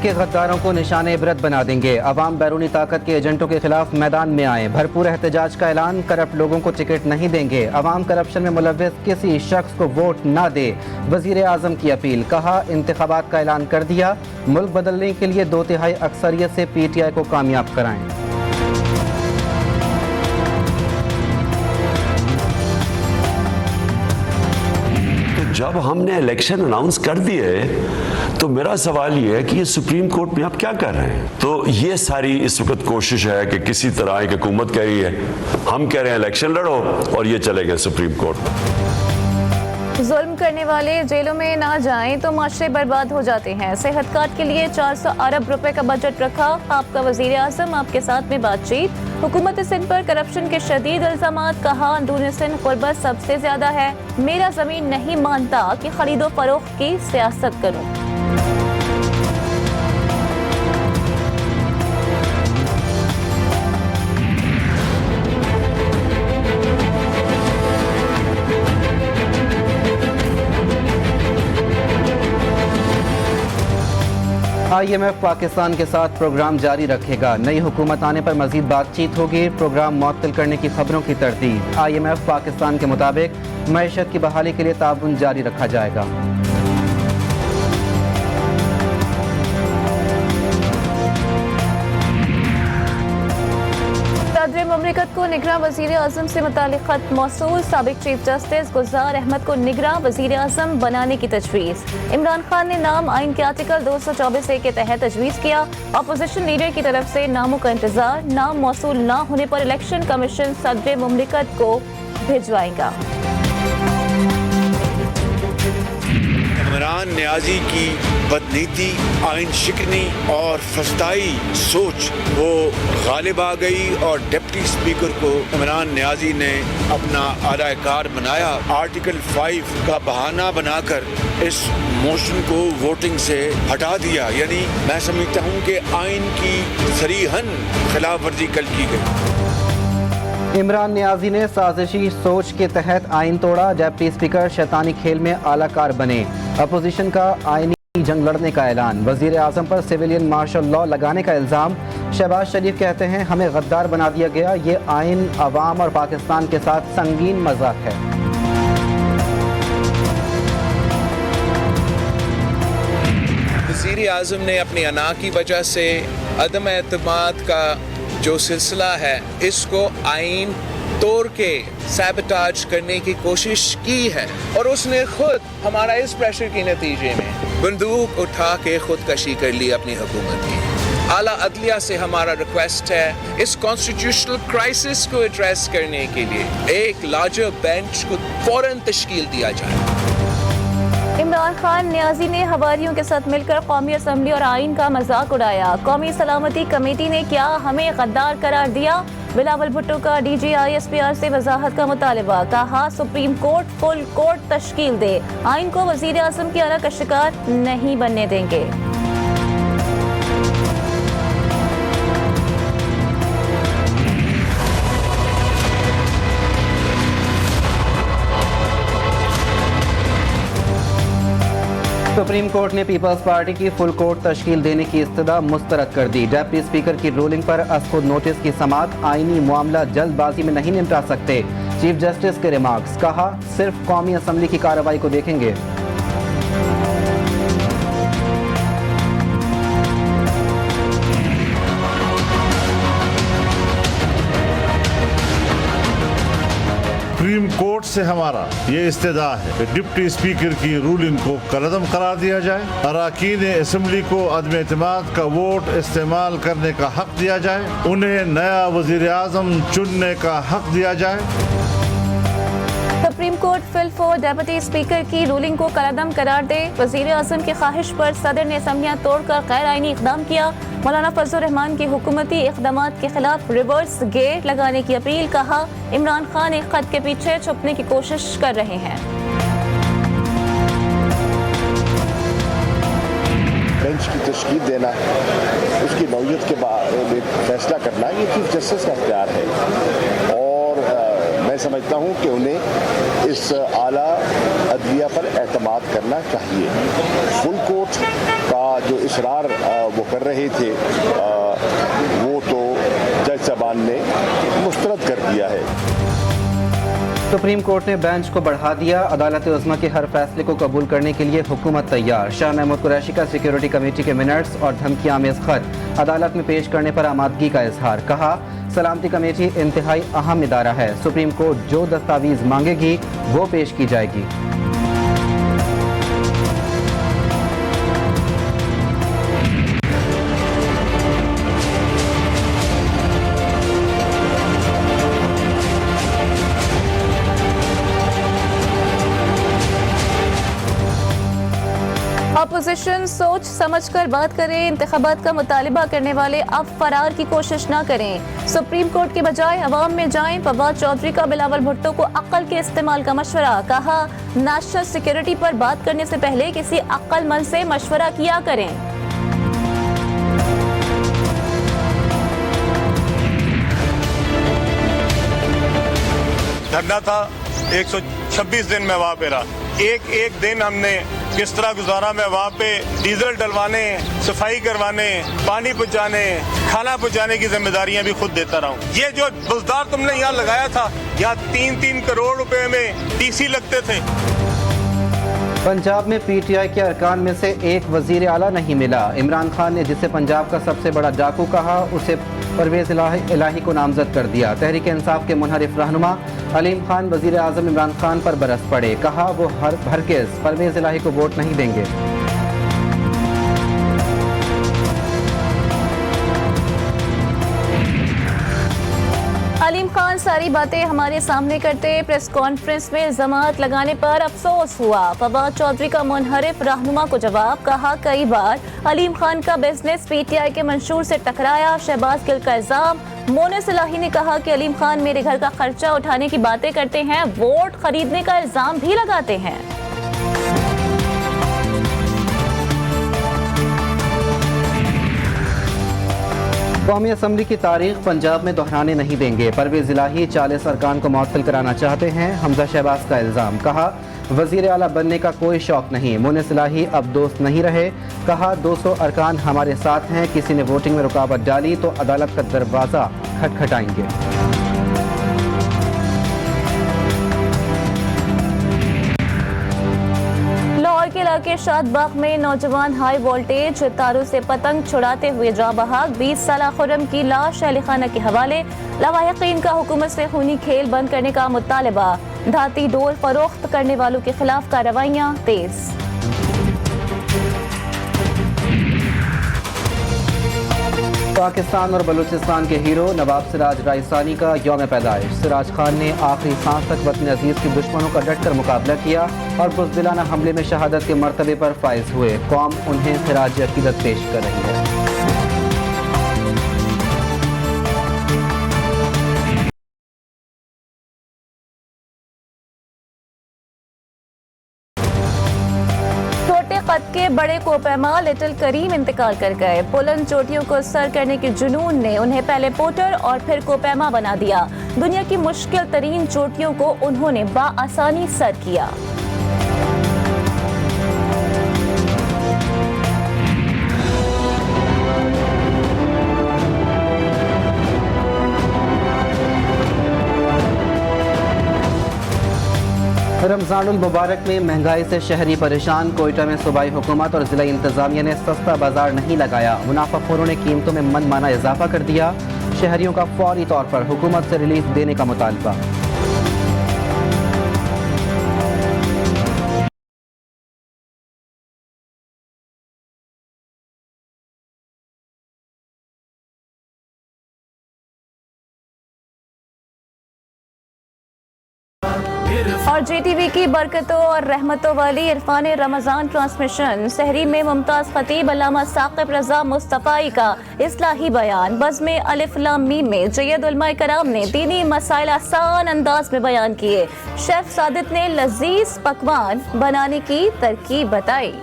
के गद्दारों को निशान इबरत बना देंगे। अवाम बैरूनी ताकत के एजेंटों के खिलाफ मैदान में आए। भरपूर एहतजाज का ऐलान। करप्ट लोगों को टिकट नहीं देंगे। अवाम करप्शन में मुलव्विस किसी शख्स को वोट ना दे। वजीर आजम की अपील। कहा इंतखाबात का ऐलान कर दिया। मुल्क बदलने के लिए 2/3 अक्सरियत से PTI को कामयाब कराएं। जब हमने इलेक्शन अनाउंस कर दिए तो मेरा सवाल ये है कि ये सुप्रीम कोर्ट में आप क्या कर रहे हैं। तो ये सारी इस वक्त कोशिश है कि किसी तरह एक हुकूमत कह रही है, हम कह रहे हैं इलेक्शन लड़ो, और ये चले गए सुप्रीम कोर्ट। जुल्म करने वाले जेलों में ना जाएं तो माशरे बर्बाद हो जाते हैं। सेहत कार्ड के लिए 400 अरब रुपए का बजट रखा। आपका वजीर आजम आपके साथ में बातचीत। हुकूमत सिंध पर करप्शन के शदीद इल्जामात। कहा अंदरूनी सिंध गुर्बत सबसे ज्यादा है। मेरा जमीन नहीं मानता कि खरीदो फरोख्त की सियासत करूं। IMF पाकिस्तान के साथ प्रोग्राम जारी रखेगा। नई हुकूमत आने पर मजीद बातचीत होगी। प्रोग्राम मुअत्तल करने की खबरों की तरदीद। IMF पाकिस्तान के मुताबिक मईशत की बहाली के लिए ताउन जारी रखा जाएगा। सदर ममलिकत को निगरान वजीर आजम से मुतालिक खत मौसूल। साबिक चीफ जस्टिस गुलजार अहमद को निगरान वजीर आजम बनाने की तजवीज़। इमरान खान ने नाम आइन के आर्टिकल 224A के तहत तजवीज़ किया। अपोजिशन लीडर की तरफ से नामों का इंतजार। नाम मौसूल ना होने पर इलेक्शन कमीशन सदर ममलिकत को भिजवाएगा। इमरान नियाजी की बदनीति, आइन शिकनी और फस्ताई सोच वो गालिब आ गई और डिप्टी स्पीकर को इमरान नियाजी ने अपना आलाकार बनाया। आर्टिकल 5 का बहाना बनाकर इस मोशन को वोटिंग से हटा दिया। यानी मैं समझता हूँ कि आइन की सरीहन खिलाफ वर्जी कल की गई। इमरान नियाजी ने साजिशी सोच के तहत आइन तोड़ा। डिप्टी स्पीकर शैतानी खेल में आलाकार बने। अपोजिशन का आइनी जंग लड़ने का ऐलान। वजीर आजम पर सिविलियन मार्शल लॉ लगाने का इल्जाम। शहबाज शरीफ कहते हैं हमें गद्दार बना दिया गया। ये आइन अवाम और पाकिस्तान के साथ संगीन मजाक है। वजीर आजम ने अपनी अना की वजह से अदम एतमाद का जो सिलसिला है इसको आइन तोड़ के सैबोटाज करने की कोशिश की है, और उसने खुद हमारा इस प्रेशर के नतीजे में बंदूक उठा के खुदकशी कर ली अपनी हुकूमत की। आला अदलिया से हमारा रिक्वेस्ट है इस कॉन्स्टिट्यूशनल क्राइसिस को एड्रेस करने के लिए एक लार्जर बेंच को फौरन तश्कील दिया जाए। इमरान खान नियाजी ने हवारियों के साथ मिलकर कौमी असम्बली और आइन का मजाक उड़ाया। कौमी सलामती कमेटी ने क्या हमें गद्दार करार दिया। बिलावल भुट्टो का DG ISPR से वजाहत का मुतालबा। कहा सुप्रीम कोर्ट फुल कोर्ट तश्कील दे। आइन को वजीर आजम की आला का शिकार नहीं बनने देंगे। सुप्रीम कोर्ट ने पीपल्स पार्टी की फुल कोर्ट तश्कील देने की इस्तदा मुस्तरद कर दी। डिप्टी स्पीकर की रूलिंग पर खुद नोटिस की समात। आईनी मामला जल्दबाजी में नहीं निपटा सकते। चीफ जस्टिस के रिमार्क्स। कहा सिर्फ कौमी असम्बली की कार्रवाई को देखेंगे। सुप्रीम कोर्ट से हमारा ये इस्तेदा है कि डिप्टी स्पीकर की रूलिंग को कलअदम करार दिया जाए। अरकान असम्बली को अदम एतमाद का वोट इस्तेमाल करने का हक दिया जाए। उन्हें नया वजीर आजम चुनने का हक दिया जाए। Supreme court fill for deputy speaker की रूलिंग को कलअदम करार दे। वजीर आजम की ख्वाहिश पर सदर ने असम्बलियाँ तोड़कर गैर आईनी इकदाम किया। मौलाना फजल रहमान की हुकूमती इकदामात के खिलाफ रिवर्स गेयर लगाने की अपील। कहा इमरान खान एक खत के पीछे छुपने की कोशिश कर रहे हैं। बेंच की तश्कील देना, उसकी नौयत के बाद फैसला करना, ये चीफ जस्टिस का इख्तियार है। और मैं समझता हूँ कि उन्हें इस आला अदलिया पर एतमाद करना चाहिए। फुल कोर्ट का जो इसरार वो कर रहे थे वो तो जज साहबान ने मुस्तरद कर दिया है। सुप्रीम कोर्ट ने बेंच को बढ़ा दिया। अदालत उज़्मा के हर फैसले को कबूल करने के लिए हुकूमत तैयार। शाह महमूद कुरैशी का सिक्योरिटी कमेटी के मिनट्स और धमकियां आमेज खत अदालत में पेश करने पर आमादगी का इजहार। कहा, सलामती कमेटी इंतहाई अहम इदारा है। सुप्रीम कोर्ट जो दस्तावेज मांगेगी वो पेश की जाएगी। अपोजिशन सोच समझकर बात करें। इंतखाबात का मुतालिबा करने वाले अब फरार की कोशिश न करें। सुप्रीम कोर्ट के बजाय अवाम में जाएं। फवाद चौधरी का बिलावल भुट्टो को अक्ल के इस्तेमाल का मशवरा। कहा, नेशनल सिक्योरिटी पर बात करने से पहले किसी अक्लमंद से मशवरा किया करें। धरना था 126 दिन में वहाँ पे रहा। एक दिन हमने किस तरह गुजारा। मैं वहाँ पे डीजल डलवाने, सफाई करवाने, पानी पहुँचाने, खाना पहुँचाने की जिम्मेदारियां भी खुद देता रहा हूँ। ये जो बुजदार तुमने यहाँ लगाया था, यहाँ 3-3 करोड़ रुपए में टीसी लगते थे। पंजाब में पीटीआई के अरकान में से एक वजीर आला नहीं मिला। इमरान खान ने जिसे पंजाब का सबसे बड़ा डाकू कहा, उसे परवेज इलाही को नामजद कर दिया। तहरीक इंसाफ के मुनहरिफ रहनुमा अलीम खान वजीर आजम इमरान खान पर बरस पड़े। कहा, वो हरगिज़ परवेज इलाही को वोट नहीं देंगे। अलीम खान सारी बातें हमारे सामने करते। प्रेस कॉन्फ्रेंस में जमात लगाने पर अफसोस हुआ। फवाद चौधरी का मुनहरिफ रहनुमा को जवाब। कहा, कई बार अलीम खान का बिजनेस पीटीआई के मंशूर से टकराया। शहबाज गिल का इल्जाम। मोनिस इलाही ने कहा कि अलीम खान मेरे घर का खर्चा उठाने की बातें करते हैं, वोट खरीदने का इल्जाम भी लगाते हैं। कौमी असम्बली की तारीख पंजाब में दोहराने नहीं देंगे। परवेज इलाही 40 अरकान को मुअत्तल कराना चाहते हैं। हमजा शहबाज का इल्जाम। कहा, वजीर आला बनने का कोई शौक नहीं। मोनिस इलाही अब दोस्त नहीं रहे। कहा, 200 अरकान हमारे साथ हैं। किसी ने वोटिंग में रुकावट डाली तो अदालत का दरवाज़ा खटखटाएंगे। लाहौर के इलाके शादबाग में नौजवान हाई वोल्टेज तारों से पतंग छुड़ाते हुए जा बहाक। 20 साला खुर्रम की लाश अहले खाना के हवाले। लवाहिकीन का हुकूमत से खूनी खेल बंद करने का मुतालबा। धाती डोल फरोख्त करने वालों के खिलाफ कार्रवाइयां तेज। पाकिस्तान और बलूचिस्तान के हीरो नवाब सिराज राइसानी का यौम पैदाइश। सिराज खान ने आखिरी सांस तक वतन अजीज के दुश्मनों का डटकर मुकाबला किया और बुज़दिलाना हमले में शहादत के मर्तबे पर फाइज हुए। कौम उन्हें खिराज अकीदत पेश कर रही है। कद के बड़े कोपैमा लिटिल करीम इंतकाल कर गए। बुलंद चोटियों को सर करने के जुनून ने उन्हें पहले पोटर और फिर कोपैमा बना दिया। दुनिया की मुश्किल तरीन चोटियों को उन्होंने बाआसानी सर किया। रमजानुल मुबारक में महंगाई से शहरी परेशान। कोयटा में सूबाई हुकूमत और जिला इंतजामिया ने सस्ता बाजार नहीं लगाया। मुनाफाखोरों ने कीमतों में मनमाना इजाफा कर दिया। शहरियों का फौरी तौर पर हुकूमत से रिलीफ देने का मुतालबा। और JTV की बरकतों और रहमतों वाली इरफान रमजान ट्रांसमिशन। सहरी में मुमताज खतीब अल्लामा साकिब रजा मुस्तफ़ाई का इस्लाही बयान। बज़्म अलिफ लाम मीम में जय्यद उलमाए कराम ने दीनी मसाइल आसान अंदाज में बयान किए। शेफ सादित ने लजीज पकवान बनाने की तरकीब बताई।